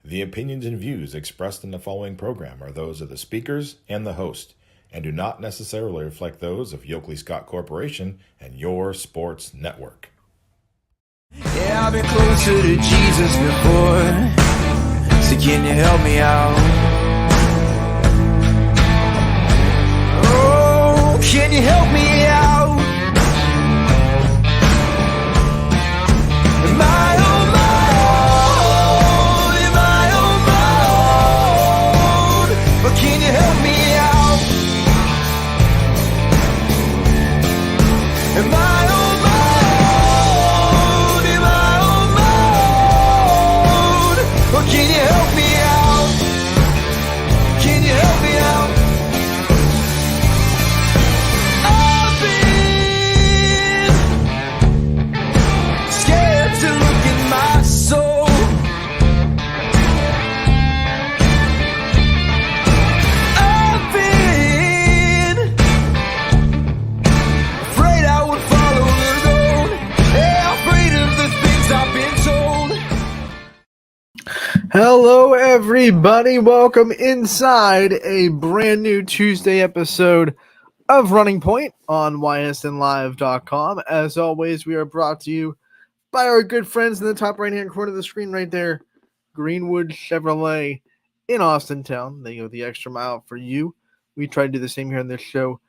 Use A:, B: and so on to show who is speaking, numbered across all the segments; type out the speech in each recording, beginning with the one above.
A: The opinions and views expressed in the following program are those of the speakers and the host, and do not necessarily reflect those of Yoakley Scott Corporation and your sports network.
B: Yeah, I've been closer to Jesus before, so can you help me out? Oh, can you help me out? Am I on my own? Am I on my own? But can you help me out? Am I on my own? Am I on my own? Or can you help me out? Can you help me out? I've been scared to look in my soul. I've been afraid I would follow the road. Yeah, afraid of the things I've been told.
C: Hello, everybody. Welcome inside a brand new Tuesday episode of Running Point on YSNLive.com. As always, we are brought to you by our good friends in the top right-hand corner of the screen right there, Greenwood Chevrolet in Austintown. They go the extra mile for you. We try to do the same here on this show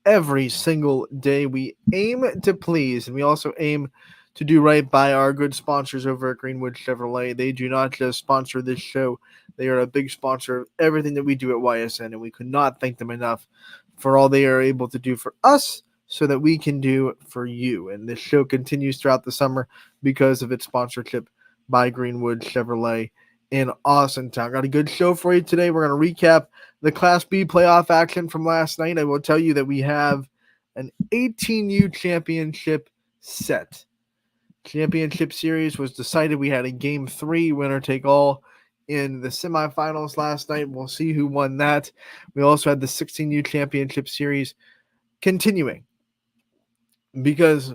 C: every single day. We aim to please, and we also aim to do right by our good sponsors over at Greenwood Chevrolet. They do not just sponsor this show. They are a big sponsor of everything that we do at YSN, and we could not thank them enough for all they are able to do for us so that we can do for you. And this show continues throughout the summer because of its sponsorship by Greenwood Chevrolet in Austintown. Got a good show for you today. We're going to recap the Class B playoff action from last night. I will tell you that we have an 18U championship set. Championship series was decided. We had a Game 3 winner-take-all in the semifinals last night. We'll see who won that. We also had the 16U championship series continuing because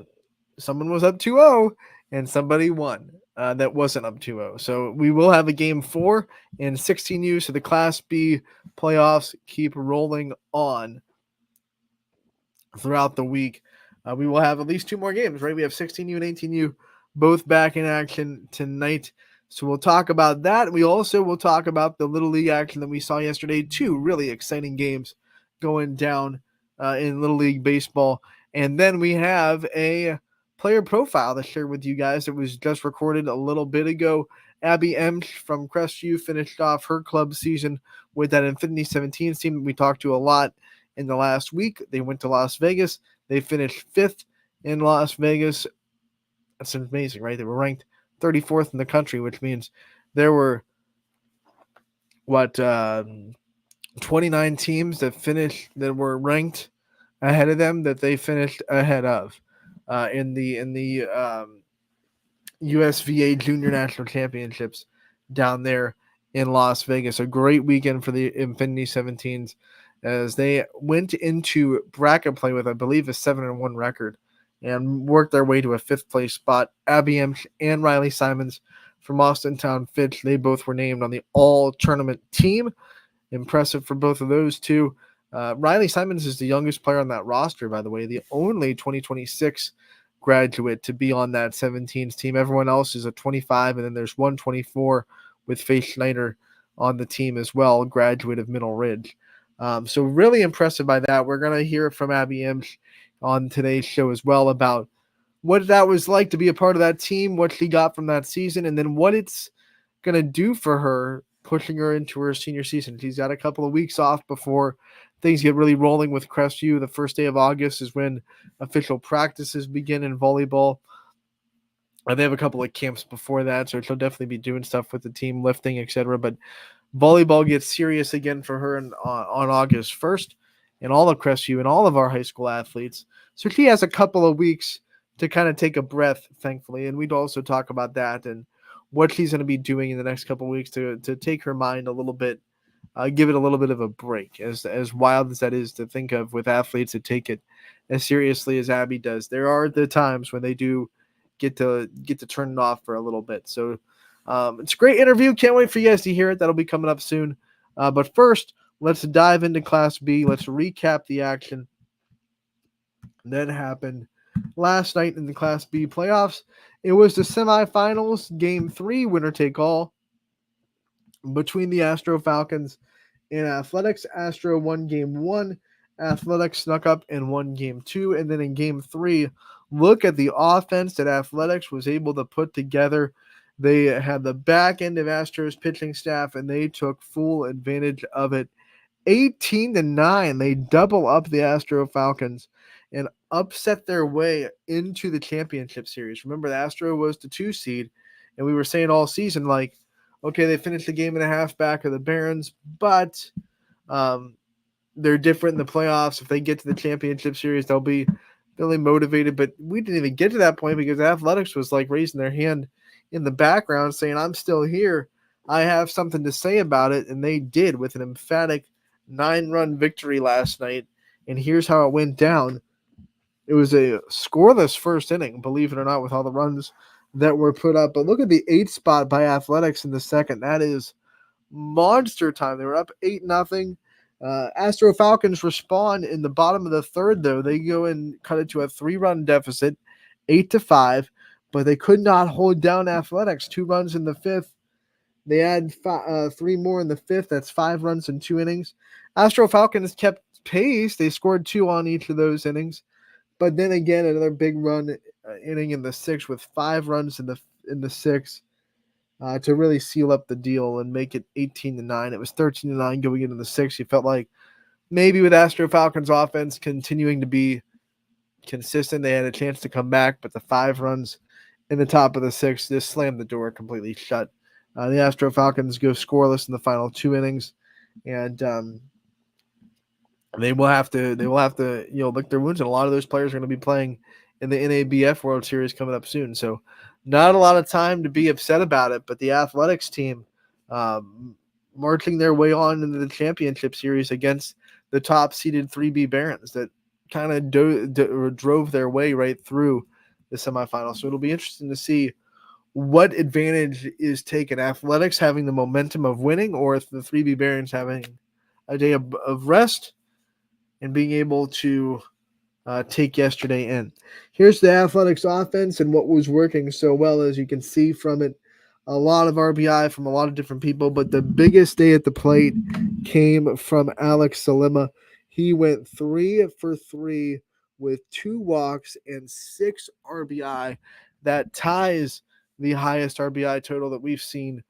C: someone was up 2-0 and somebody won that wasn't up 2-0. So we will have a Game 4 in 16U, so the Class B playoffs keep rolling on throughout the week. We will have at least two more games, right? We have 16U and 18U both back in action tonight. So we'll talk about that. We also will talk about the Little League action that we saw yesterday. Two really exciting games going down in Little League baseball. And then we have a player profile to share with you guys. It was just recorded a little bit ago. Abby Emsch from Crestview finished off her club season with that Infinity 17 team that we talked to a lot in the last week. They went to Las Vegas. They finished 5th in Las Vegas. That's amazing, right? They were ranked 34th in the country, which means there were, 29 teams that were ranked ahead of them that they finished ahead of in the USVA Junior National Championships down there in Las Vegas. A great weekend for the Infinity 17s as they went into bracket play with, I believe, a 7-1 record and worked their way to a 5th place spot. Abby Emsch and Riley Simons from Austintown Fitch, they both were named on the all-tournament team. Impressive for both of those two. Riley Simons is the youngest player on that roster, by the way, the only 2026 graduate to be on that 17s team. Everyone else is a 25, and then there's 124 with Faith Schneider on the team as well, graduate of Middle Ridge. So really impressive by that. We're going to hear from Abby Emsch on today's show as well about what that was like to be a part of that team, what she got from that season, and then what it's going to do for her, pushing her into her senior season. She's got a couple of weeks off before things get really rolling with Crestview. The first day of August is when official practices begin in volleyball. They have a couple of camps before that, so she'll definitely be doing stuff with the team, lifting, etc. But volleyball gets serious again for her on August 1st, and all of Crestview and all of our high school athletes. So she has a couple of weeks to kind of take a breath, thankfully, and we'd also talk about that and what she's going to be doing in the next couple of weeks to take her mind a little bit, give it a little bit of a break, as wild as that is to think of with athletes that take it as seriously as Abby does. There are the times when they do get to turn it off for a little bit. So It's a great interview. Can't wait for you guys to hear it. That'll be coming up soon. But first, let's dive into Class B. Let's recap the action that happened last night in the Class B playoffs. It was the semifinals, Game 3, winner-take-all between the Astro Falcons and Athletics. Astro won Game 1. Athletics snuck up and won Game 2. And then in Game 3, look at the offense that Athletics was able to put together. They had the back end of Astro's pitching staff, and they took full advantage of it. 18-9, they double up the Astro Falcons and upset their way into the championship series. Remember, the Astro was the 2 seed, and we were saying all season, like, okay, they finished a game and a half back of the Barons, but they're different in the playoffs. If they get to the championship series, they'll be really motivated. But we didn't even get to that point because Athletics was like raising their hand in the background saying, I'm still here. I have something to say about it. And they did with an emphatic 9-run victory last night. And here's how it went down. It was a scoreless first inning, believe it or not, with all the runs that were put up. But look at the 8th spot by Athletics in the second. That is monster time. They were up 8-0. Astro Falcons respond in the bottom of the third, though. They go and cut it to a 3-run deficit, 8-5, but they could not hold down Athletics. 2 runs in the 5th. They had 3 more in the 5th. That's 5 runs in 2 innings. Astro Falcons kept pace. They scored 2 on each of those innings. But then again, another big run inning in the 6th with 5 runs in the 6th to really seal up the deal and make it 18-9. It was 13-9 going into the 6th. You felt like maybe with Astro Falcons offense continuing to be consistent, they had a chance to come back, but the 5 runs in the top of the 6th just slammed the door completely shut. The Astro Falcons go scoreless in the final 2 innings, and they will have to lick their wounds, and a lot of those players are going to be playing in the NABF World Series coming up soon. So not a lot of time to be upset about it, but the Athletics team marching their way on into the championship series against the top-seeded 3B Barons that kind of drove their way right through the semifinals. So it'll be interesting to see what advantage is taken. Athletics having the momentum of winning, or if the 3B Barons having a day of rest and being able to take yesterday in. Here's the Athletics offense and what was working so well. As you can see from it, a lot of RBI from a lot of different people, but the biggest day at the plate came from Alex Salima. He went 3 for 3 with 2 walks and 6 RBI. That ties the highest RBI total that we've seen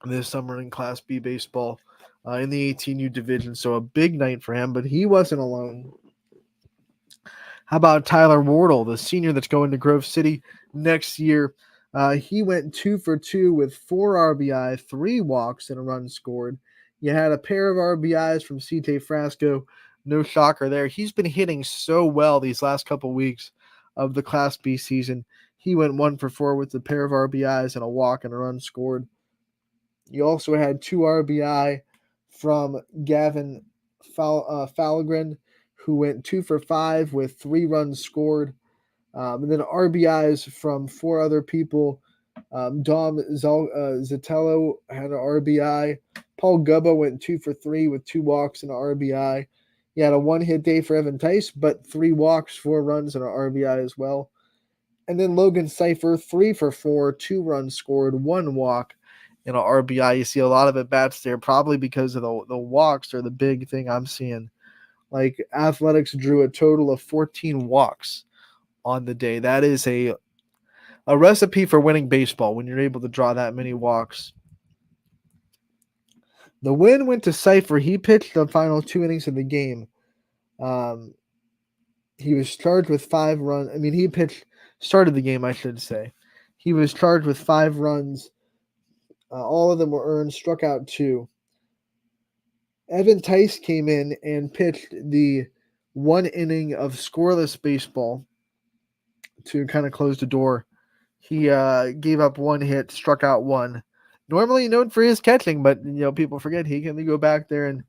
C: this summer in Class B baseball in the 18U division. So a big night for him, but he wasn't alone. How about Tyler Wardle, the senior that's going to Grove City next year? He went 2 for 2 with 4 RBI, 3 walks, and a run scored. You had a pair of RBIs from CJ Frasco. No shocker there. He's been hitting so well these last couple weeks of the Class B season. He went 1 for 4 with a pair of RBIs and a walk and a run scored. You also had 2 RBI from Gavin Falgren, who went 2 for 5 with 3 runs scored. And then RBIs from 4 other people. Dom Zatello had an RBI. Paul Gubba went 2 for 3 with 2 walks and an RBI. He had a 1-hit day for Evan Tice, but 3 walks, 4 runs, and an RBI as well. And then Logan Cipher, 3 for 4, 2 runs scored, 1 walk, and an RBI. You see a lot of at-bats there, probably because of the walks are the big thing I'm seeing. Like, Athletics drew a total of 14 walks on the day. That is a recipe for winning baseball when you're able to draw that many walks. The win went to Cipher. He pitched the final 2 innings of the game. He was charged with 5 runs. I mean, he started the game, I should say. He was charged with 5 runs. All of them were earned, struck out 2. Evan Tice came in and pitched the 1 inning of scoreless baseball to kind of close the door. He gave up 1 hit, struck out 1. Normally known for his catching, but people forget he can go back there and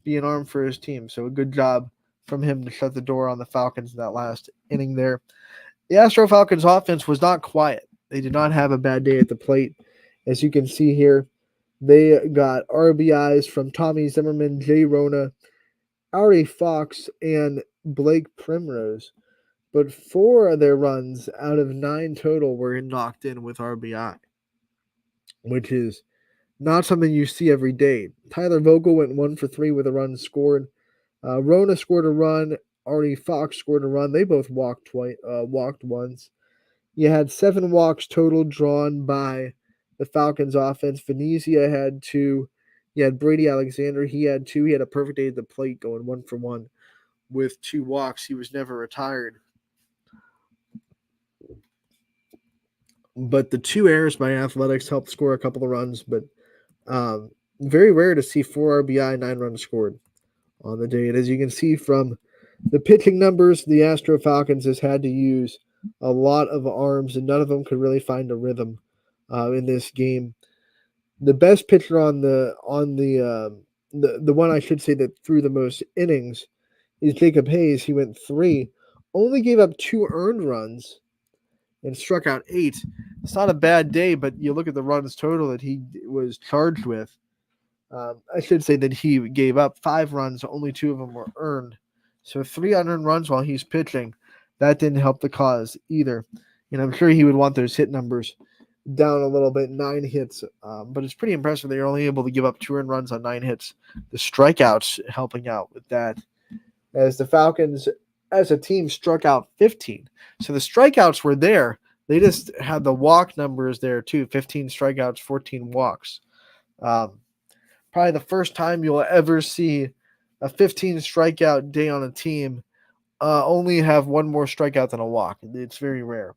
C: be an arm for his team. So a good job from him to shut the door on the Falcons in that last inning there. The Astro Falcons offense was not quiet. They did not have a bad day at the plate. As you can see here, they got RBIs from Tommy Zimmerman, Jay Rona, Ari Fox, and Blake Primrose. But 4 of their runs out of 9 total were knocked in with RBI, which is not something you see every day. Tyler Vogel went 1 for 3 with a run scored. Rona scored a run. Artie Fox scored a run. They both walked once. You had 7 walks total drawn by the Falcons offense. Venezia had 2. You had Brady Alexander. He had 2. He had a perfect day at the plate going 1 for 1 with 2 walks. He was never retired. But the 2 errors by Athletics helped score a couple of runs, but very rare to see 4 RBI, 9 runs scored on the day. And as you can see from the pitching numbers, the Astro Falcons has had to use a lot of arms, and none of them could really find a rhythm in this game. The best pitcher on the one I should say that threw the most innings is Jacob Hayes. He went 3, only gave up 2 earned runs, and struck out 8. It's not a bad day, but you look at the runs total that he was charged with. I should say that he gave up 5 runs, only 2 of them were earned. So 3 unearned runs while he's pitching. That didn't help the cause either. And I'm sure he would want those hit numbers down a little bit, 9 hits. But it's pretty impressive they're only able to give up 2 earned runs on 9 hits. The strikeouts helping out with that. As the Falcons, as a team, struck out 15. So the strikeouts were there. They just had the walk numbers there too. 15 strikeouts, 14 walks. Probably the first time you'll ever see a 15 strikeout day on a team only have 1 more strikeout than a walk. It's very rare.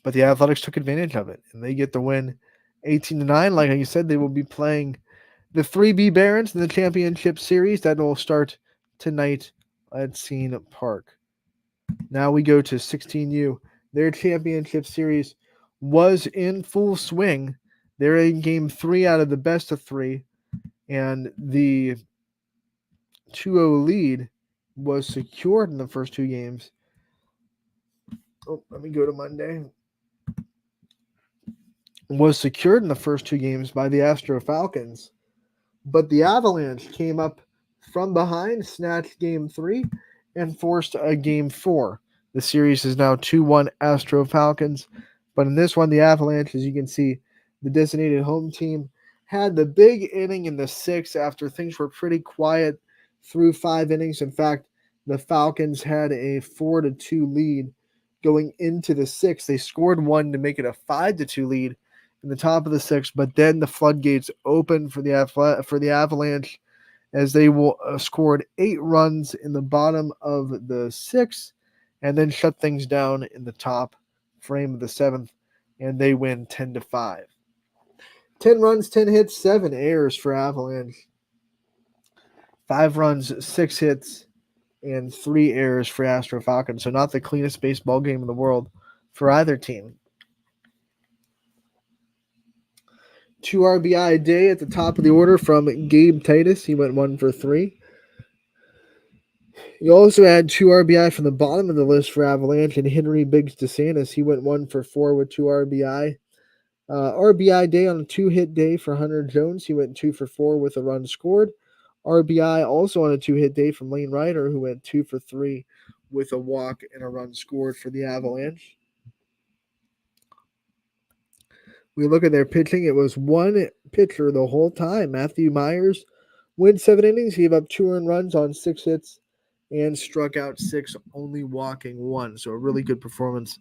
C: But the Athletics took advantage of it, and they get the win 18-9. Like I said, they will be playing the 3B Barons in the championship series. That will start tonight at Scene Park. Now we go to 16U. Their championship series was in full swing. They're in game 3 out of the best of 3, and the 2-0 lead was secured in the first 2 games. Let me go to Monday. Was secured in the first 2 games by the Astro Falcons, but the Avalanche came up from behind, snatched game 3, and forced a game 4. The series is now 2-1 Astro Falcons, but in this one, the Avalanche, as you can see, the designated home team, had the big inning in the 6th after things were pretty quiet through 5 innings. In fact, the Falcons had a 4-2 lead going into the 6th. They scored 1 to make it a 5-2 lead in the top of the 6th, but then the floodgates opened for the Avalanche as they scored 8 runs in the bottom of the 6th and then shut things down in the top frame of the 7th, and they win 10-5. 10 runs, 10 hits, 7 errors for Avalanche. 5 runs, 6 hits, and 3 errors for Astro Falcons. So not the cleanest baseball game in the world for either team. 2 RBI a day at the top of the order from Gabe Titus. He went 1 for 3. You also had 2 RBI from the bottom of the list for Avalanche and Henry Biggs DeSantis. He went 1 for 4 with 2 RBI. RBI day on a 2-hit day for Hunter Jones. He went 2 for 4 with a run scored. RBI also on a 2-hit day from Lane Ryder, who went 2 for 3 with a walk and a run scored for the Avalanche. We look at their pitching. It was 1 pitcher the whole time. Matthew Myers went 7 innings. He gave up 2 earned runs on 6 hits and struck out 6, only walking 1. So a really good performance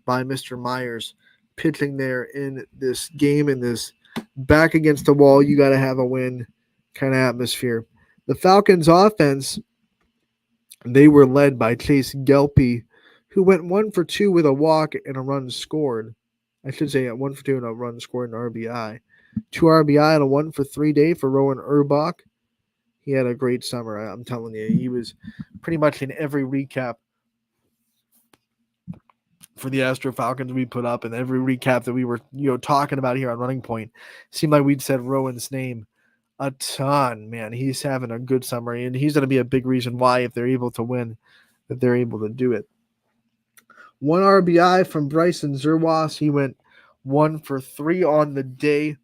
C: by Mr. Myers pitching there in this game, in this back against the wall, you got to have a win kind of atmosphere. The Falcons offense, they were led by Chase Gelpy, who went 1 for 2 with a walk and a run scored. I should say 1 for 2 and a run scored and RBI. 2 RBI and a 1 for 3 day for Rowan Urbach. He had a great summer, I'm telling you. He was pretty much in every recap for the Astro Falcons we put up, and every recap that we were talking about here on Running Point. Seemed like we'd said Rowan's name a ton. Man, he's having a good summer, and he's going to be a big reason why, if they're able to win, that they're able to do it. One RBI from Bryson Zerwas. He went 1 for 3 on the day.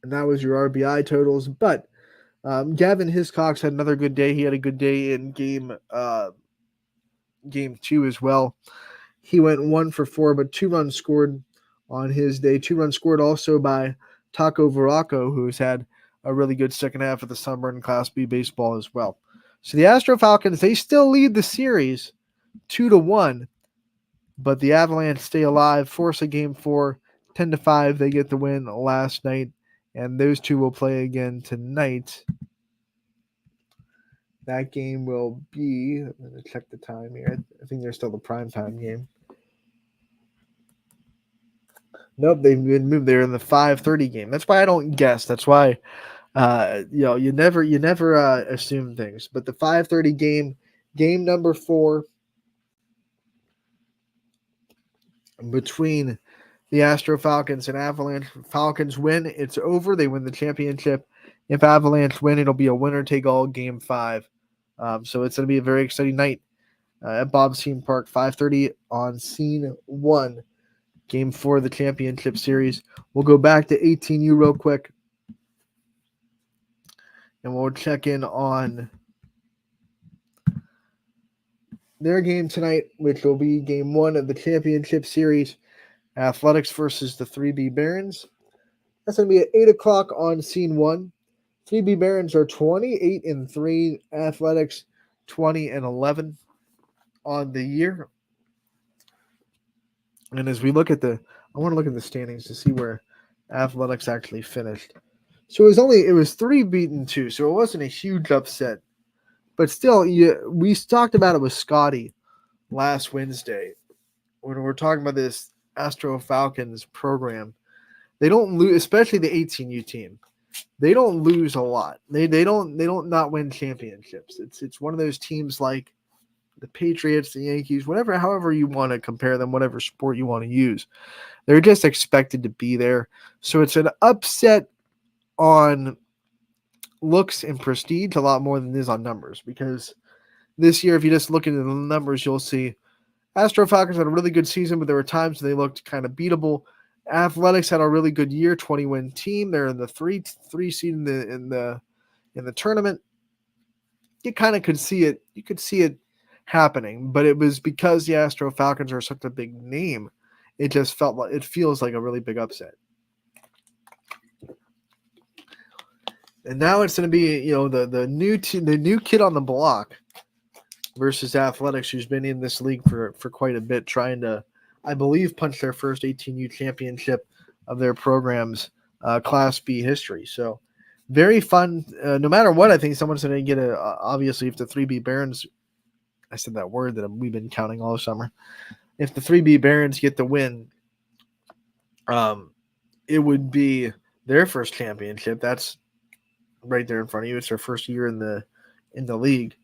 C: And that was your RBI totals. But Gavin Hiscox had another good day. He had a good day in game 2 as well. He went 1 for 4, but 2 runs scored on his day. 2 runs scored also by Taco Veraco, who's had a really good second half of the summer in Class B baseball as well. So the Astro Falcons, they still lead the series 2-1, but the Avalanche stay alive, force a game 4, 10-5. They get the win last night, and those two will play again tonight. That game will be, I'm going to check the time here. I think there's still the primetime game. Nope, they've been moved. They're in the 5:30 game. That's why I don't guess. That's why, you never assume things. But the 5:30 game number 4 between the Astro Falcons and Avalanche. Falcons win, it's over. They win the championship. If Avalanche win, it'll be a winner-take-all game 5. So it's going to be a very exciting night at Bob's Theme Park, 5:30 on Scene 1. Game 4 of the championship series. We'll go back to 18U real quick. And we'll check in on their game tonight, which will be game 1 of the championship series. Athletics versus the 3B Barons. That's going to be at 8 o'clock on Scene 1. 3B Barons are 28-3. Athletics 20-11 on the year. And as we look at I want to look at the standings to see where Athletics actually finished. So it was 3-2, so it wasn't a huge upset. But still, we talked about it with Scotty last Wednesday when we're talking about this Astro Falcons program. They don't lose, especially the 18U team. They don't lose a lot. They don't not win championships. It's one of those teams like the Patriots, the Yankees, however you want to compare them, whatever sport you want to use. They're just expected to be there. So it's an upset on looks and prestige a lot more than it is on numbers, because this year, if you just look at the numbers, you'll see Astro Falcons had a really good season, but there were times they looked kind of beatable. Athletics had a really good year, 20-win team. They're in the three seed in the tournament. You kind of could see it. You could see it happening, but it was because the Astro Falcons are such a big name. It just feels like a really big upset. And now it's going to be, the new kid on the block versus Athletics, who's been in this league for quite a bit, trying to, I believe, punch their first 18U championship of their program's Class B history. So very fun. No matter what, I think someone's going to get obviously, if the 3B Barons, I said that word that we've been counting all summer. If the 3B Barons get the win, it would be their first championship. That's right there in front of you. It's their first year in the league.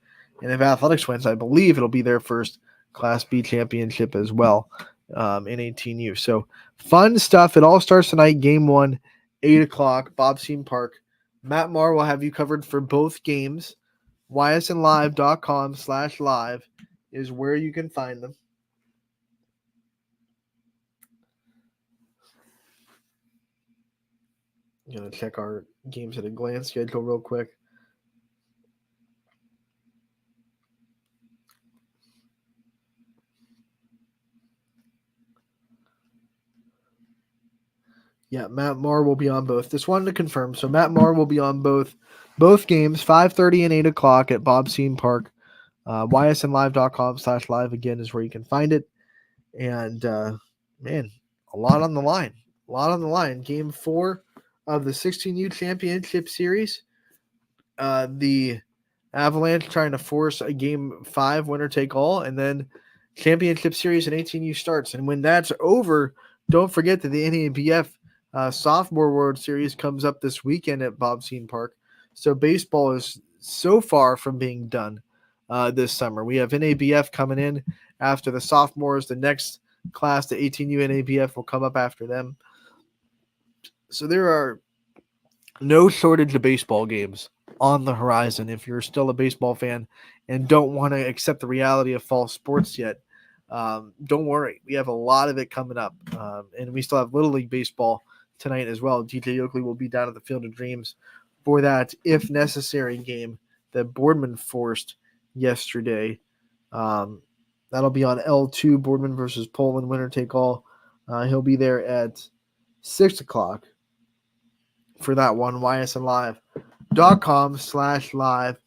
C: And if Athletics wins, I believe it'll be their first Class B championship as well in 18U. So fun stuff. It all starts tonight, game 1, 8 o'clock, Bob's Theme Park. Matt Marr will have you covered for both games. YSNlive.com/live is where you can find them. I'm going to check our games at a glance schedule real quick. Yeah, Matt Marr will be on both. Just wanted to confirm. So Matt Marr will be on both games, 5:30 and 8 o'clock at Bob's Theme Park. YSNlive.com/live again is where you can find it. And man, a lot on the line. Game 4 of the 16U championship series. The Avalanche trying to force a game 5 winner take all, and then championship series in 18U starts. And when that's over, don't forget that the NABF Sophomore World Series comes up this weekend at Bob's Theme Park. So baseball is so far from being done this summer. We have NABF coming in after the sophomores. The next class, the 18U NABF, will come up after them. So there are no shortage of baseball games on the horizon. If you're still a baseball fan and don't want to accept the reality of fall sports yet, don't worry. We have a lot of it coming up. And we still have Little League Baseball tonight as well. DJ Oakley will be down at the Field of Dreams for that, if necessary, game that Boardman forced yesterday. That'll be on L2, Boardman versus Poland, winner take all. He'll be there at 6 o'clock for that one. YSNLive.com/live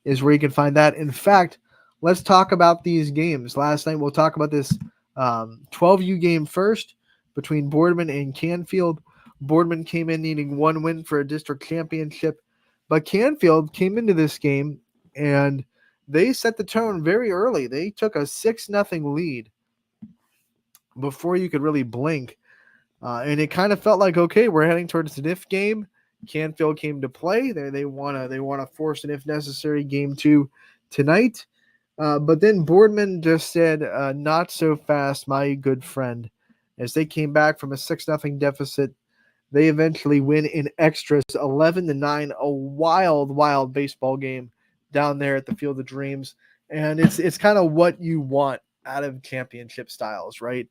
C: is where you can find that. In fact, let's talk about these games. Last night, we'll talk about this 12U game first between Boardman and Canfield. Boardman came in needing one win for a district championship, but Canfield came into this game and they set the tone very early. They took a 6-0 lead before you could really blink. And it kind of felt like, okay, we're heading towards an if game. Canfield came to play. They want to force an if necessary game 2 tonight. But then Boardman just said, not so fast, my good friend. As they came back from a 6-0 deficit, they eventually win in extras 11-9, a wild baseball game down there at the Field of Dreams. And it's kind of what you want out of championship styles, right?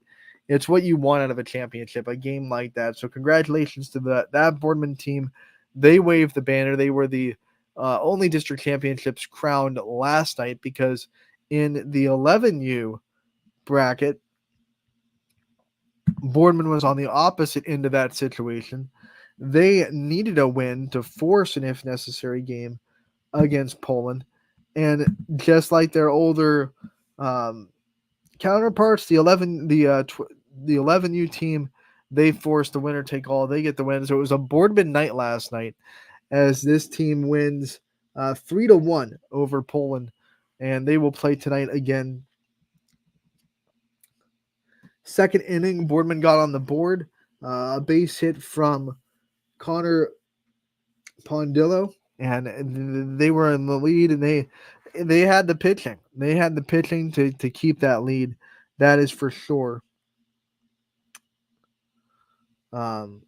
C: It's what you want out of a championship, a game like that. So congratulations to that Boardman team. They waved the banner. They were the only district championships crowned last night, because in the 11U bracket, Boardman was on the opposite end of that situation. They needed a win to force an if necessary game against Poland. And just like their older counterparts, the 11U team, they forced the winner take all. They get the win. So it was a Boardman night last night, as this team wins 3-1 over Poland, and they will play tonight again. Second inning, Boardman got on the board, a base hit from Connor Pondillo, and they were in the lead, and they had the pitching. They had the pitching to keep that lead. That is for sure. 5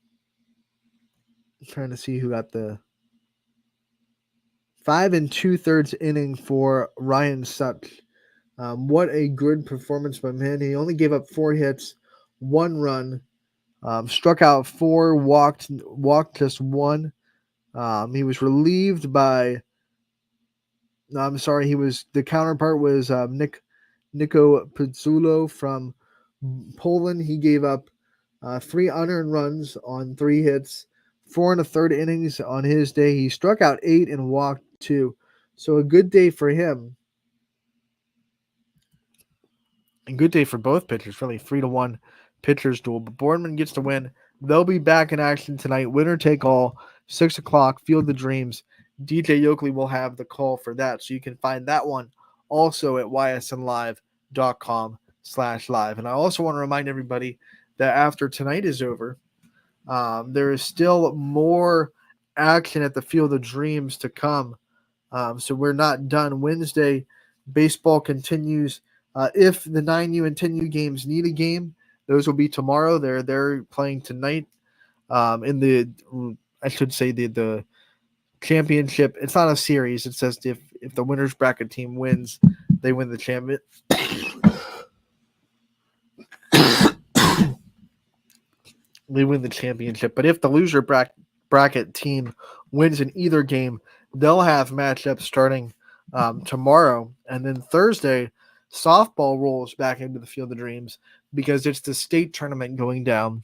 C: 2/3 inning for Ryan Such. What a good performance by him. He only gave up 4 hits, 1 run, struck out 4, walked just 1. He was relieved by. No, I'm sorry. The counterpart was Nico Pizzulo from Poland. He gave up 3 unearned runs on 3 hits, 4 1/3 innings on his day. He struck out 8 and walked 2. So a good day for him. A good day for both pitchers, really. 3-1 pitchers duel. But Boardman gets the win. They'll be back in action tonight. Winner take all, 6 o'clock, Field of Dreams. DJ Oakley will have the call for that. So you can find that one also at ysnlive.com/live. And I also want to remind everybody that after tonight is over, there is still more action at the Field of Dreams to come. So we're not done. Wednesday, baseball continues. If the 9U and 10U games need a game, those will be tomorrow. They're playing tonight in the championship. It's not a series. It says if the winner's bracket team wins, they win the champion. They win the championship. But if the loser bracket team wins in either game, they'll have matchups starting tomorrow. And then Thursday, softball rolls back into the Field of Dreams, because it's the state tournament going down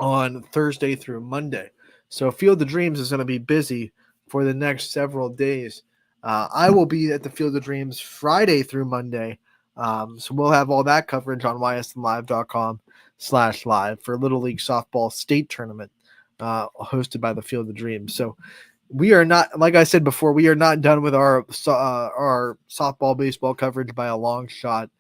C: on Thursday through Monday. So Field of Dreams is going to be busy for the next several days. I will be at the Field of Dreams Friday through Monday. So we'll have all that coverage on ysnlive.com/live for Little League Softball State Tournament hosted by the Field of Dreams. So we are not, like I said before, we are not done with our softball baseball coverage by a long shot.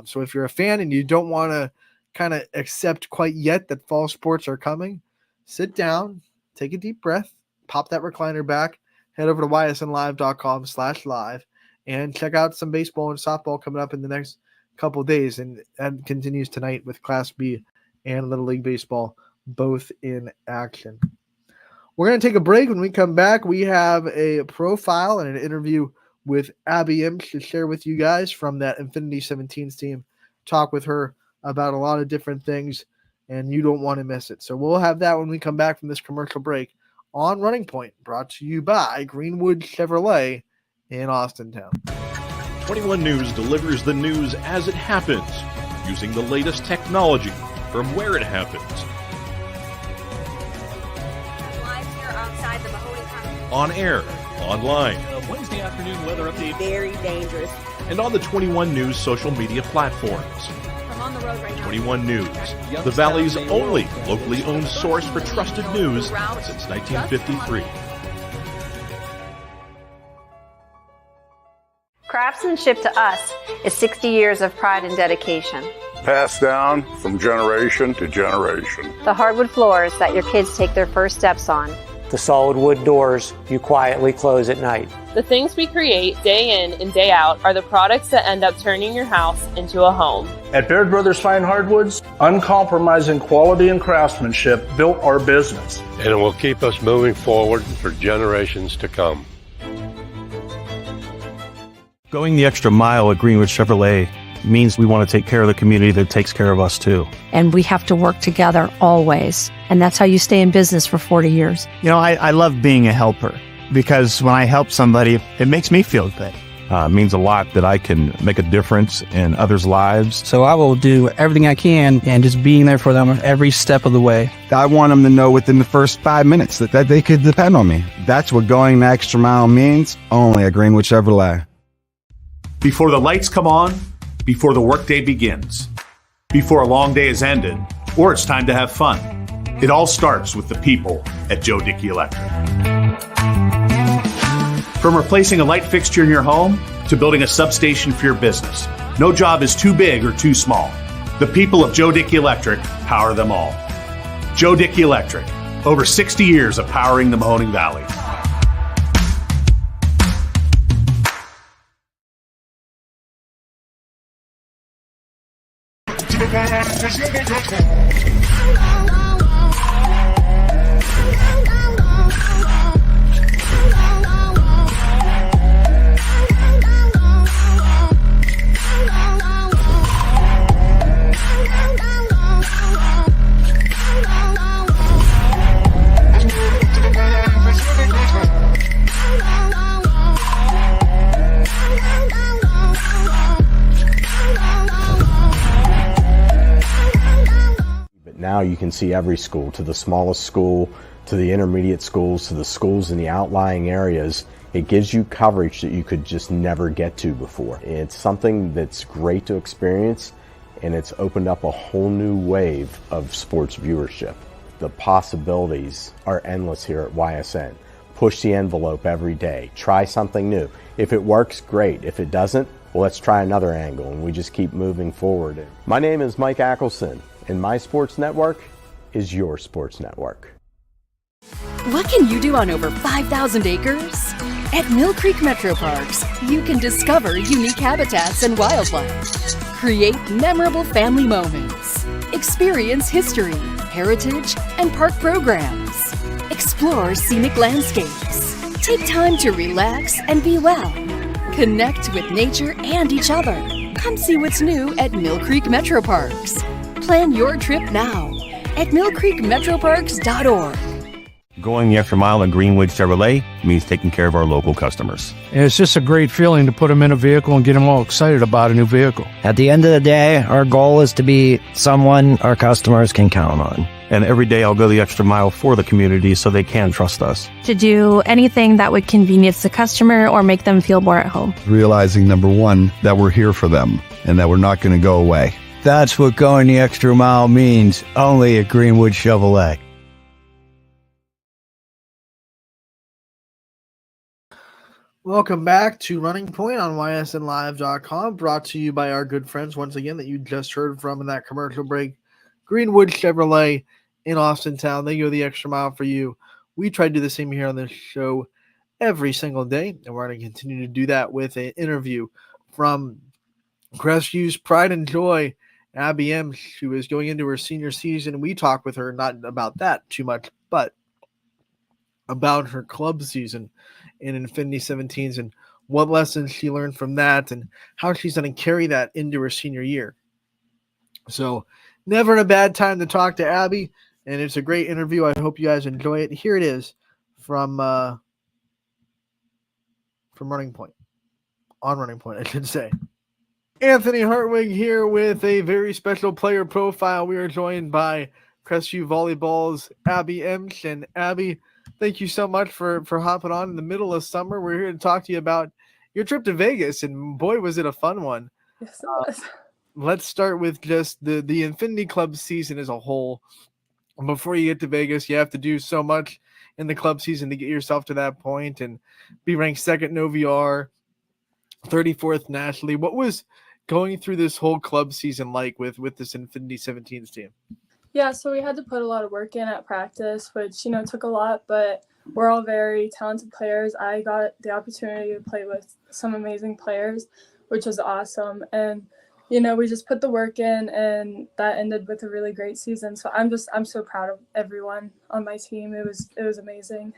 C: So if you're a fan and you don't want to kind of accept quite yet that fall sports are coming, sit down, take a deep breath, pop that recliner back, head over to ysnlive.com/live, and check out some baseball and softball coming up in the next couple of days. And that continues tonight with Class B and Little League Baseball both in action. We're going to take a break. When we come back, we have a profile and an interview with Abby Imps to share with you guys from that Infinity 17s team. Talk with her about a lot of different things, and you don't want to miss it. So we'll have that when we come back from this commercial break on Running Point, brought to you by Greenwood Chevrolet in Austintown.
D: 21 News delivers the news as it happens, using the latest technology from where it happens.
E: Live here outside the Mahoney County.
D: On air, online,
F: Wednesday afternoon weather update.
E: Very dangerous.
D: and on the 21 News social media platforms.
E: I'm on the road right now.
D: 21 News, the Valley's only locally owned source for trusted news since 1953.
G: Craftsmanship to us is 60 years of pride and dedication.
H: Passed down from generation to generation.
G: The hardwood floors that your kids take their first steps on.
I: The solid wood doors you quietly close at night.
J: The things we create day in and day out are the products that end up turning your house into a home.
F: At Baird Brothers Fine Hardwoods, uncompromising quality and craftsmanship built our business.
K: And it will keep us moving forward for generations to come.
L: Going the extra mile at Greenwood Chevrolet means we want to take care of the community that takes care of us too.
M: And we have to work together always. And that's how you stay in business for 40 years.
N: You know, I love being a helper because when I help somebody, it makes me feel good.
L: It means a lot that I can make a difference in others' lives.
O: So I will do everything I can and just being there for them every step of the way.
P: I want them to know within the first 5 minutes that they could depend on me. That's what going the extra mile means, only at Greenwood Chevrolet.
Q: Before the lights come on, before the workday begins, before a long day is ended, or it's time to have fun. It all starts with the people at Joe Dickey Electric. From replacing a light fixture in your home to building a substation for your business, no job is too big or too small. The people of Joe Dickey Electric power them all. Joe Dickey Electric, over 60 years of powering the Mahoning Valley.
R: Now you can see every school, to the smallest school, to the intermediate schools, to the schools in the outlying areas. It gives you coverage that you could just never get to before. It's something that's great to experience, and it's opened up a whole new wave of sports viewership. The possibilities are endless here at YSN. Push the envelope every day. Try something new. If it works, great. If it doesn't, well, let's try another angle, and we just keep moving forward. My name is Mike Ackelson, and my sports network is your sports network.
S: What can you do on over 5,000 acres? At Mill Creek Metro Parks, you can discover unique habitats and wildlife, create memorable family moments, experience history, heritage, and park programs, explore scenic landscapes, take time to relax and be well, connect with nature and each other. Come see what's new at Mill Creek Metro Parks. Plan your trip now at millcreekmetroparks.org.
L: Going the extra mile at Greenwood Chevrolet means taking care of our local customers.
O: And it's just a great feeling to put them in a vehicle and get them all excited about a new vehicle.
I: At the end of the day, our goal is to be someone our customers can count on.
L: And every day I'll go the extra mile for the community so they can trust us.
M: To do anything that would convenience the customer or make them feel more at home.
P: Realizing, number one, that we're here for them and that we're not going to go away.
O: That's what going the extra mile means, only at Greenwood Chevrolet.
C: Welcome back to Running Point on YSNLive.com, brought to you by our good friends, once again, that you just heard from in that commercial break, Greenwood Chevrolet in Austintown. They go the extra mile for you. We try to do the same here on this show every single day, and we're going to continue to do that with an interview from Crestviews Pride and Joy, Abby M., who is going into her senior season. We talk with her, not about that too much, but about her club season in Infinity 17s and what lessons she learned from that and how she's going to carry that into her senior year. So never a bad time to talk to Abby, and it's a great interview. I hope you guys enjoy it. Here it is from Running Point. On Running Point, I should say. Anthony Hartwig here with a very special player profile. We are joined by Crestview Volleyball's Abby Emsch. And Abby, thank you so much for hopping on in the middle of summer. We're here to talk to you about your trip to Vegas, and boy, was it a fun one.
T: Yes, it was.
C: Let's start with just the Infinity Club season as a whole. Before you get to Vegas, you have to do so much in the club season to get yourself to that point and be ranked second in OVR, 34th nationally. What was going through this whole club season like with this Infinity 17s team?
T: Yeah, so we had to put a lot of work in at practice, which, took a lot, but we're all very talented players. I got the opportunity to play with some amazing players, which was awesome. And, we just put the work in, and that ended with a really great season. So I'm so proud of everyone on my team. It was amazing.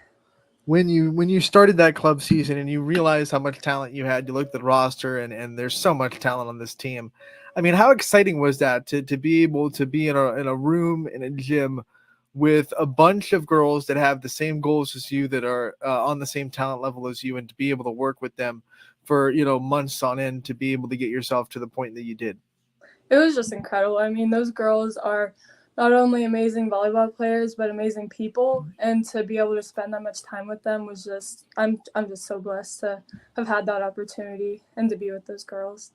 C: When you started that club season and you realized how much talent you had, you looked at the roster and there's so much talent on this team. I mean, how exciting was that to be able to be in a room, in a gym with a bunch of girls that have the same goals as you, that are on the same talent level as you, and to be able to work with them for, months on end to be able to get yourself to the point that you did?
T: It was just incredible. I mean, those girls are not only amazing volleyball players, but amazing people. And to be able to spend that much time with them was just, I'm just so blessed to have had that opportunity and to be with those girls.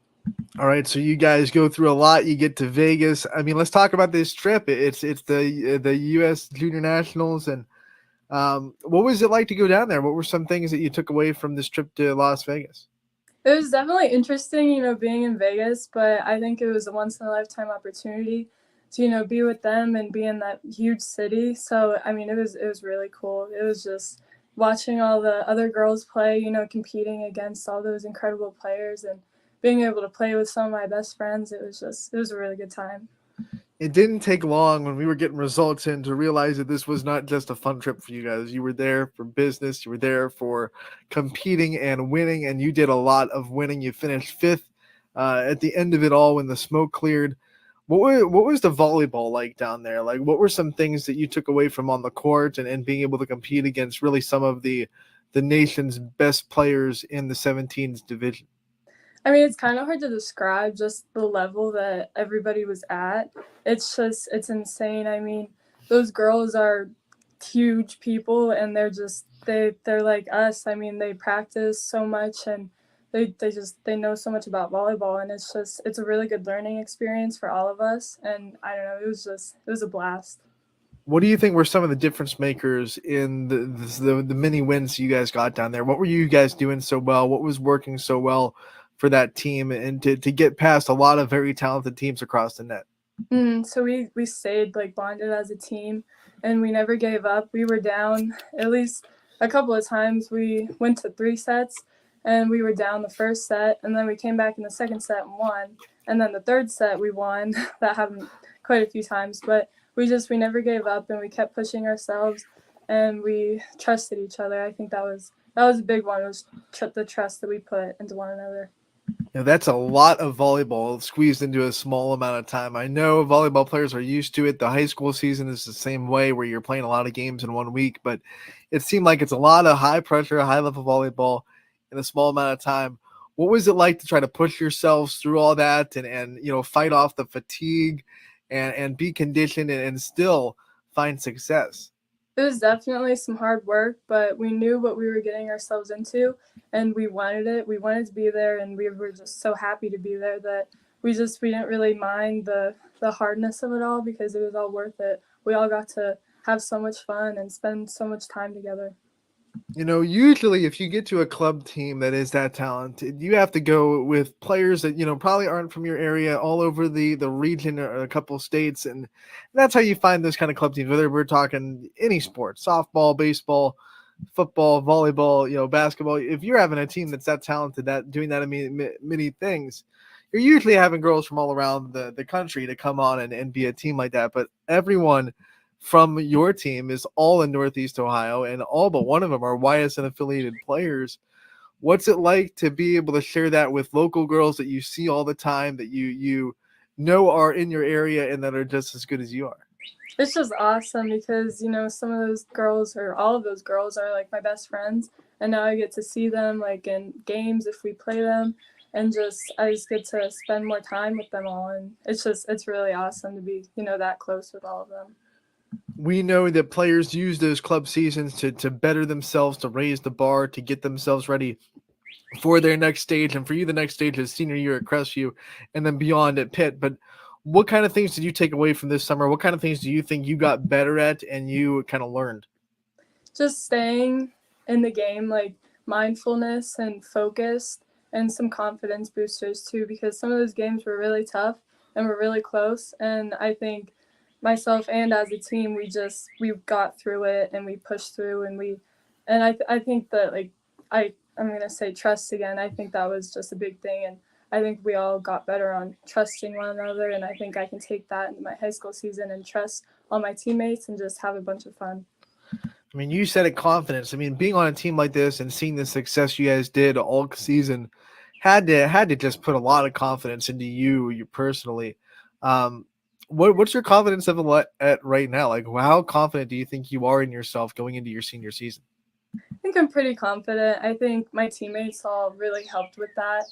C: All right, so you guys go through a lot. You get to Vegas. I mean, let's talk about this trip. It's the U.S. Junior Nationals, and what was it like to go down there? What were some things that you took away from this trip to Las Vegas?
T: It was definitely interesting, being in Vegas, but I think it was a once-in-a-lifetime opportunity to, be with them and be in that huge city. So, I mean, it was really cool. It was just watching all the other girls play, competing against all those incredible players and being able to play with some of my best friends. It was a really good time.
C: It didn't take long when we were getting results in to realize that this was not just a fun trip for you guys. You were there for business. You were there for competing and winning, and you did a lot of winning. You finished 5th at the end of it all when the smoke cleared. What was the volleyball like down there? Like, what were some things that you took away from on the court and being able to compete against really some of the nation's best players in the 17s division?
T: I mean, it's kind of hard to describe just the level that everybody was at. It's insane. I mean, those girls are huge people, and they're like us. I mean, they practice so much, and they know so much about volleyball, and it's a really good learning experience for all of us. And I don't know, it was a blast.
C: What do you think were some of the difference makers in the many wins you guys got down there? What were you guys doing so well? What was working so well for that team and to get past a lot of very talented teams across the net?
T: So we stayed bonded as a team, and we never gave up. We were down at least a couple of times. We went to 3 sets, and we were down the first set, and then we came back in the second set and won. And then the third set we won. That happened quite a few times, but we never gave up, and we kept pushing ourselves, and we trusted each other. I think that was a big one, was the trust that we put into one another.
C: Now, that's a lot of volleyball squeezed into a small amount of time. I know volleyball players are used to it. The high school season is the same way, where you're playing a lot of games in 1 week, but it seemed like it's a lot of high pressure, high level volleyball in a small amount of time. What was it like to try to push yourselves through all that and fight off the fatigue and be conditioned and still find success?
T: It was definitely some hard work, but we knew what we were getting ourselves into, and we wanted it. We wanted to be there, and we were just so happy to be there that we didn't really mind the hardness of it all, because it was all worth it. We all got to have so much fun and spend so much time together.
C: Usually if you get to a club team that is that talented, you have to go with players that, probably aren't from your area, all over the region or a couple states. And that's how you find those kind of club teams, whether we're talking any sport, softball, baseball, football, volleyball, basketball. If you're having a team that's that talented, that doing that many things, you're usually having girls from all around the country to come on and be a team like that. But everyone from your team is all in Northeast Ohio, and all but one of them are YSN affiliated players. What's it like to be able to share that with local girls that you see all the time, that you know are in your area and that are just as good as you are?
T: It's just awesome because, you know, some of those girls or all of those girls are like my best friends. And now I get to see them like in games if we play them. And I just get to spend more time with them all. And it's really awesome to be, you know, that close with all of them.
C: We know that players use those club seasons to better themselves, to raise the bar, to get themselves ready for their next stage. And for you, the next stage is senior year at Crestview and then beyond at Pitt. But what kind of things did you take away from this summer? What kind of things do you think you got better at and you kind of learned?
T: Just staying in the game, like mindfulness and focused, and some confidence boosters too, because some of those games were really tough and were really close. And I think myself and as a team, we got through it and we pushed through, and I think that like I'm gonna say trust again. I think that was just a big thing, and I think we all got better on trusting one another. And I think I can take that into my high school season and trust all my teammates and just have a bunch of fun.
C: I mean, you said it, confidence. I mean, being on a team like this and seeing the success you guys did all season had to just put a lot of confidence into you personally. What's your confidence level at right now? Like, how confident do you think you are in yourself going into your senior season?
T: I think I'm pretty confident. I think my teammates all really helped with that.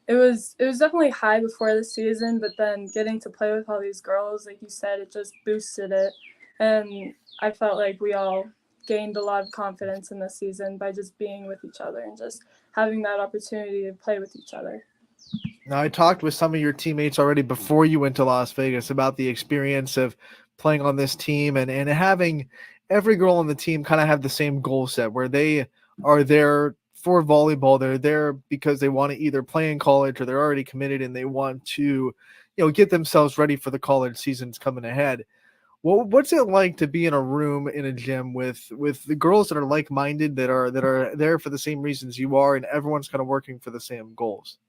T: It was definitely high before the season, but then getting to play with all these girls, like you said, it just boosted it. And I felt like we all gained a lot of confidence in the season by just being with each other and just having that opportunity to play with each other.
C: Now, I talked with some of your teammates already before you went to Las Vegas about the experience of playing on this team and having every girl on the team kind of have the same goal set where they are there for volleyball. They're there because they want to either play in college or they're already committed and they want to, get themselves ready for the college seasons coming ahead. What's it like to be in a room in a gym with the girls that are like-minded, that are there for the same reasons you are, and everyone's kind of working for the same goals?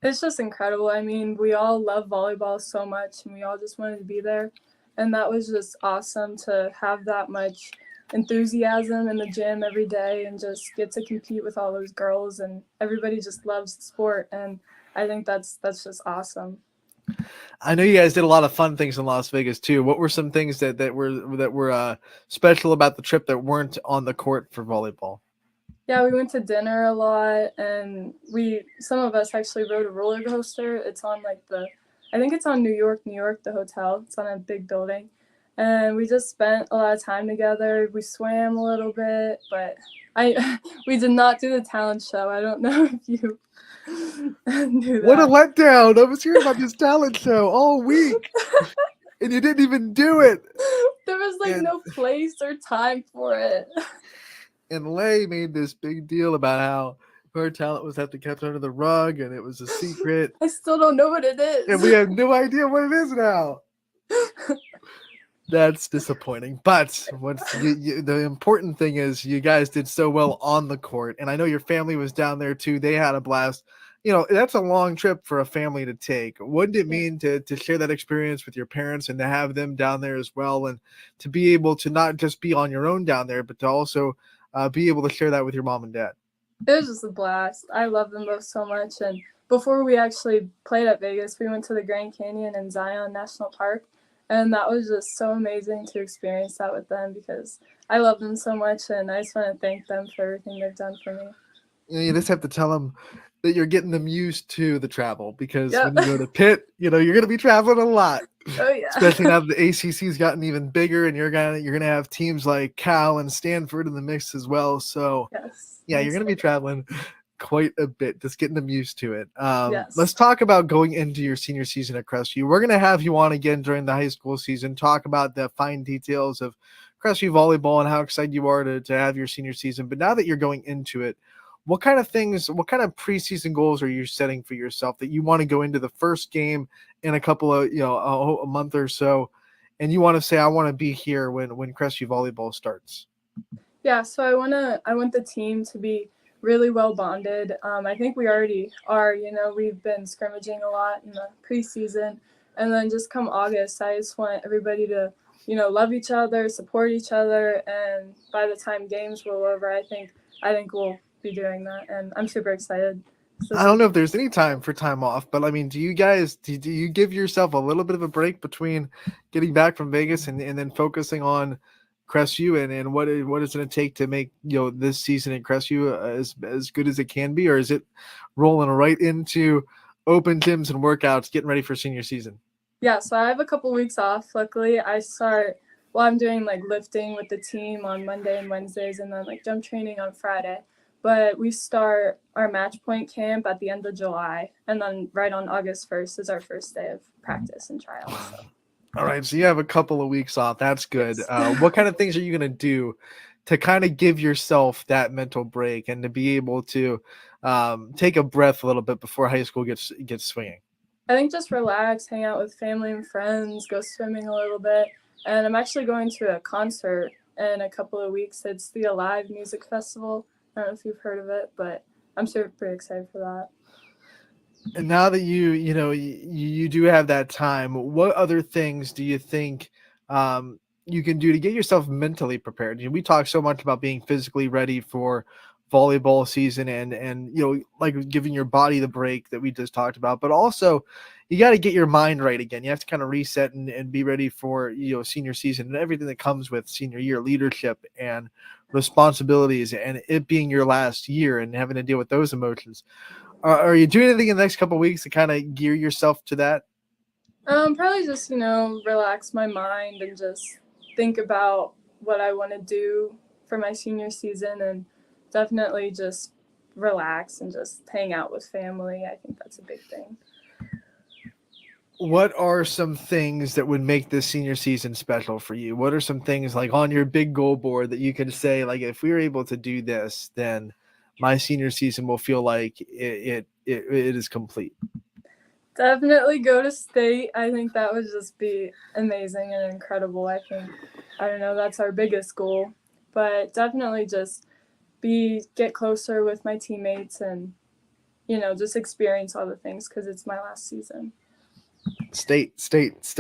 T: It's just incredible. I mean, we all love volleyball so much and we all just wanted to be there. And that was just awesome to have that much enthusiasm in the gym every day and just get to compete with all those girls, and everybody just loves the sport. And I think that's just awesome.
C: I know you guys did a lot of fun things in Las Vegas too. What were some things that were special about the trip that weren't on the court for volleyball?
T: Yeah, we went to dinner a lot, and some of us actually rode a roller coaster. It's on I think it's on New York, the hotel. It's on a big building. And we just spent a lot of time together. We swam a little bit, but we did not do the talent show. I don't know if you knew that.
C: What a letdown. I was hearing about this talent show all week, and you didn't even do it.
T: There was no place or time for it.
C: And Lay made this big deal about how her talent was have to kept under the rug, and it was a secret.
T: I still don't know what it is.
C: And we have no idea what it is now. That's disappointing. But the important thing is you guys did so well on the court. And I know your family was down there too. They had a blast. That's a long trip for a family to take. What did it mean to share that experience with your parents and to have them down there as well, and to be able to not just be on your own down there, but to also be able to share that with your mom and dad?
T: It was just a blast. I love them both so much. And before we actually played at Vegas, we went to the Grand Canyon and Zion National Park. And that was just so amazing to experience that with them because I love them so much. And I just want to thank them for everything they've done for me.
C: You just have to tell them that you're getting them used to the travel, because when you go to Pitt, you're going to be traveling a lot.
T: Oh yeah.
C: Especially now that the ACC's gotten even bigger, and you're gonna have teams like Cal and Stanford in the mix as well. So yeah, you're gonna be traveling quite a bit, just getting them used to it. Let's talk about going into your senior season at Crestview. We're gonna have you on again during the high school season, talk about the fine details of Crestview volleyball and how excited you are to have your senior season. But now that you're going into it, what kind of preseason goals are you setting for yourself that you want to go into the first game in a couple of, a month or so, and you want to say, I want to be here when Crestview volleyball starts?
T: Yeah, so I want the team to be really well bonded. I think we already are. We've been scrimmaging a lot in the preseason, and then just come August, I just want everybody to love each other, support each other, and by the time games roll over, I think we'll be doing that, and I'm super excited.
C: I don't know if there's any time for time off, but I mean, do you give yourself a little bit of a break between getting back from Vegas and then focusing on Crestview and what it's going to take to make this season at Crestview as good as it can be, or is it rolling right into open gyms and workouts, getting ready for senior season?
T: Yeah, so I have a couple weeks off. Luckily, I'm doing like lifting with the team on Monday and Wednesdays, and then like jump training on Friday. But we start our match point camp at the end of July, and then right on August 1st is our first day of practice and trials. So.
C: All right, so you have a couple of weeks off. That's good. Yes. What kind of things are you going to do to kind of give yourself that mental break and to be able to take a breath a little bit before high school gets swinging?
T: I think just relax, hang out with family and friends, go swimming a little bit. And I'm actually going to a concert in a couple of weeks. It's the Alive Music Festival. I don't know if you've heard of it, but I'm super excited for that.
C: And now that you do have that time, what other things do you think you can do to get yourself mentally prepared? We talk so much about being physically ready for volleyball season and like giving your body the break that we just talked about, but also you got to get your mind right again. You have to kind of reset and be ready for senior season and everything that comes with senior year, leadership and responsibilities, and it being your last year and having to deal with those emotions. Are you doing anything in the next couple of weeks to kind of gear yourself to that?
T: Probably just, relax my mind and just think about what I want to do for my senior season, and definitely just relax and just hang out with family. I think that's a big thing.
C: What are some things that would make this senior season special for you? What are some things like on your big goal board that you can say, like, if we were able to do this, then my senior season will feel like it is complete?
T: Definitely go to state. I think that would just be amazing and incredible. I don't know, that's our biggest goal, but definitely just get closer with my teammates and, just experience all the things because it's my last season.
C: State. Yes.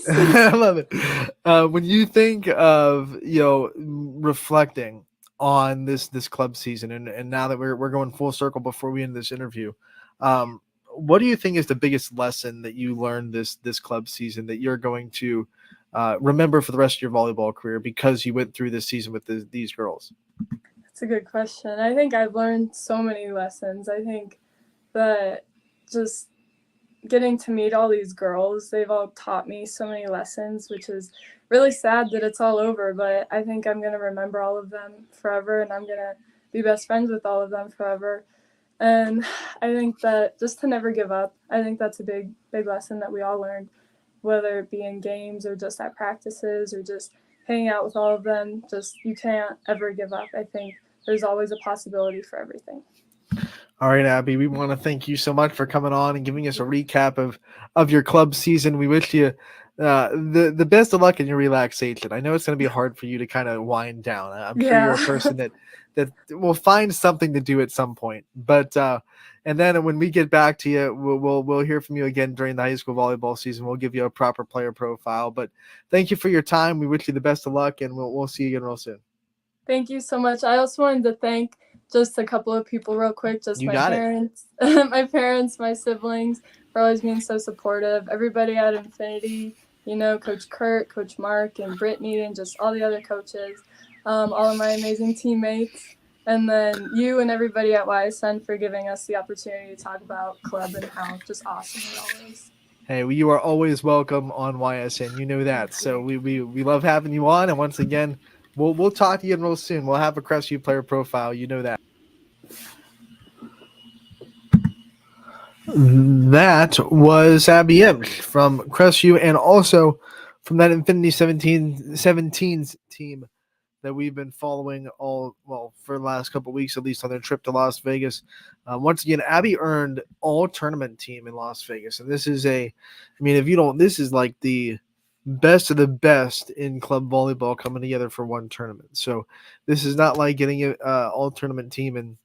C: I love it. When you think of, reflecting on this club season and now that we're going full circle before we end this interview, what do you think is the biggest lesson that you learned this club season that you're going to remember for the rest of your volleyball career because you went through this season with these girls?
T: That's a good question. I think I've learned so many lessons. I think that just getting to meet all these girls, they've all taught me so many lessons, which is really sad that it's all over, but I think I'm going to remember all of them forever, and I'm going to be best friends with all of them forever. And I think that just to never give up, I think that's a big lesson that we all learned, whether it be in games or just at practices or just hanging out with all of them. Just you can't ever give up. I think there's always a possibility for everything.
C: All right, Abby, we want to thank you so much for coming on and giving us a recap of your club season. We wish you the best of luck in your relaxation. I know it's going to be hard for you to kind of wind down. I'm sure you're a person that will find something to do at some point. But and then when we get back to you, we'll hear from you again during the high school volleyball season. We'll give you a proper player profile. But thank you for your time. We wish you the best of luck, and we'll see you again real soon.
T: Thank you so much. I also wanted to thank just a couple of people real quick, just my parents, my siblings for always being so supportive. Everybody at Infinity, Coach Kurt, Coach Mark, and Brittany, and just all the other coaches, all of my amazing teammates, and then you and everybody at YSN for giving us the opportunity to talk about club and how just awesome it always.
C: Hey, well, you are always welcome on YSN. You know that. So we love having you on, and once again, We'll talk to you real soon. We'll have a Crestview player profile. You know that. That was Abby Imch from Crestview and also from that Infinity 17s team that we've been following for the last couple of weeks, at least on their trip to Las Vegas. Once again, Abby earned all tournament team in Las Vegas. And this is this is like the best of the best in club volleyball coming together for one tournament. So this is not like getting an all tournament team in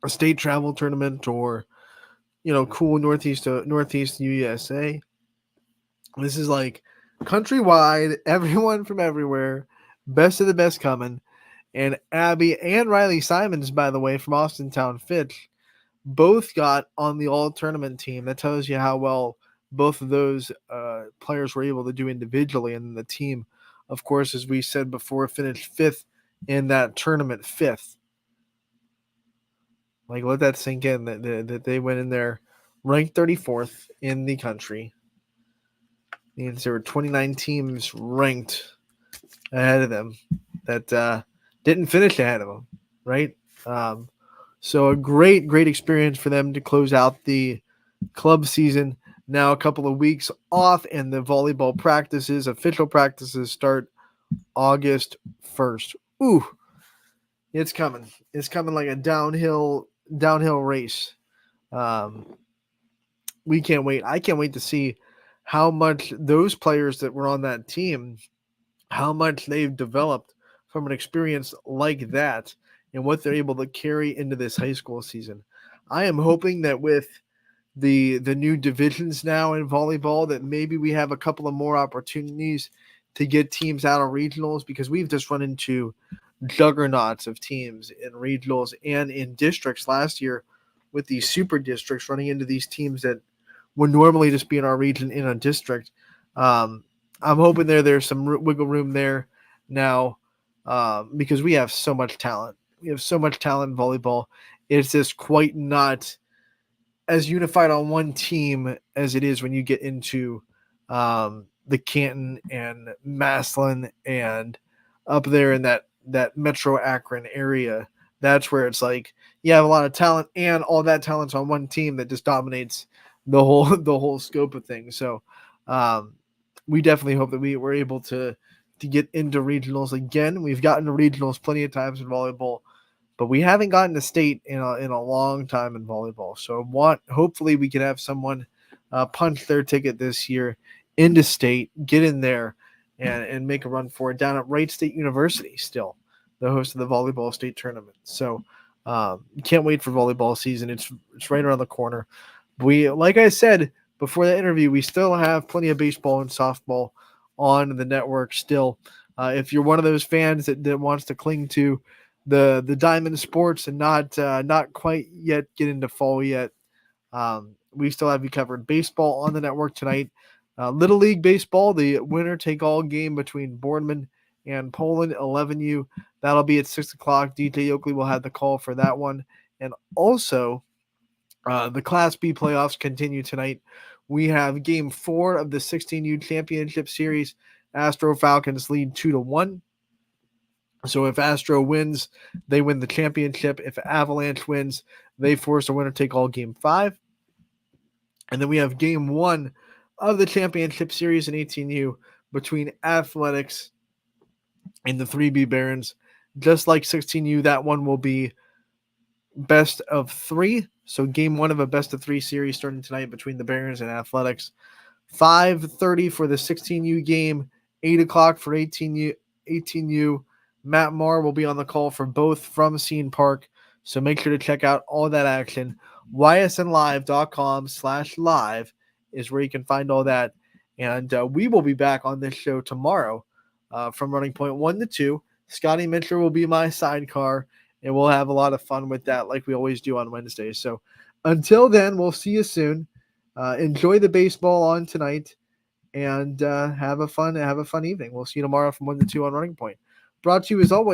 C: a state travel tournament or cool Northeast USA. This is like countrywide, everyone from everywhere, best of the best coming. And Abby and Riley Simons, by the way, from Austintown Fitch, both got on the all-tournament team. That tells you how well both of those players were able to do individually. And the team, of course, as we said before, finished 5th in that tournament, 5th. Like, let that sink in, that they went in there ranked 34th in the country. Means there were 29 teams ranked ahead of them that didn't finish ahead of them, right? So a great experience for them to close out the club season. Now a couple of weeks off, and the volleyball practices, official practices, start August 1st. Ooh, it's coming. It's coming like a downhill race. We can't wait. I can't wait to see how much those players that were on that team, how much they've developed from an experience like that and what they're able to carry into this high school season. I am hoping that with the new divisions now in volleyball, that maybe we have a couple of more opportunities to get teams out of regionals, because we've just run into juggernauts of teams in regionals and in districts last year with these super districts running into these teams that would normally just be in our region in a district. I'm hoping there's some wiggle room there now, because we have so much talent. We have so much talent in volleyball. It's just quite not as unified on one team as it is when you get into the Canton and Massillon and up there in that Metro Akron area. That's where it's like you have a lot of talent, and all that talent's on one team that just dominates the whole scope of things. So we definitely hope that we were able to get into regionals again. We've gotten to regionals plenty of times in volleyball, but we haven't gotten to state in a long time in volleyball. So hopefully we can have someone punch their ticket this year into state, get in there, and make a run for it down at Wright State University, still the host of the volleyball state tournament. So can't wait for volleyball season. It's right around the corner. We, like I said before the interview, we still have plenty of baseball and softball on the network still. If you're one of those fans that wants to cling to the diamond sports and not quite yet get into fall yet, we still have you covered. Baseball on the network tonight. Little League Baseball, the winner-take-all game between Boardman and Poland 11U. That'll be at 6 o'clock. DJ Oakley will have the call for that one. And also, the Class B playoffs continue tonight. We have Game 4 of the 16U Championship Series. Astro Falcons lead 2-1. So if Astro wins, they win the championship. If Avalanche wins, they force a winner-take-all Game 5. And then we have Game 1 of the championship series in 18U between Athletics and the 3B Barons. Just like 16U, that one will be best of 3. So Game 1 of a best of 3 series starting tonight between the Barons and Athletics. 5:30 for the 16U game, 8 o'clock for 18U. Matt Marr will be on the call for both from Scene Park. So make sure to check out all that action. ysnlive.com/live is where you can find all that. And we will be back on this show tomorrow from Running Point 1 to 2. Scotty Mitchell will be my sidecar, and we'll have a lot of fun with that like we always do on Wednesdays. So until then, we'll see you soon. Enjoy the baseball on tonight, and have a fun evening. We'll see you tomorrow from 1 to 2 on Running Point. Brought to you as always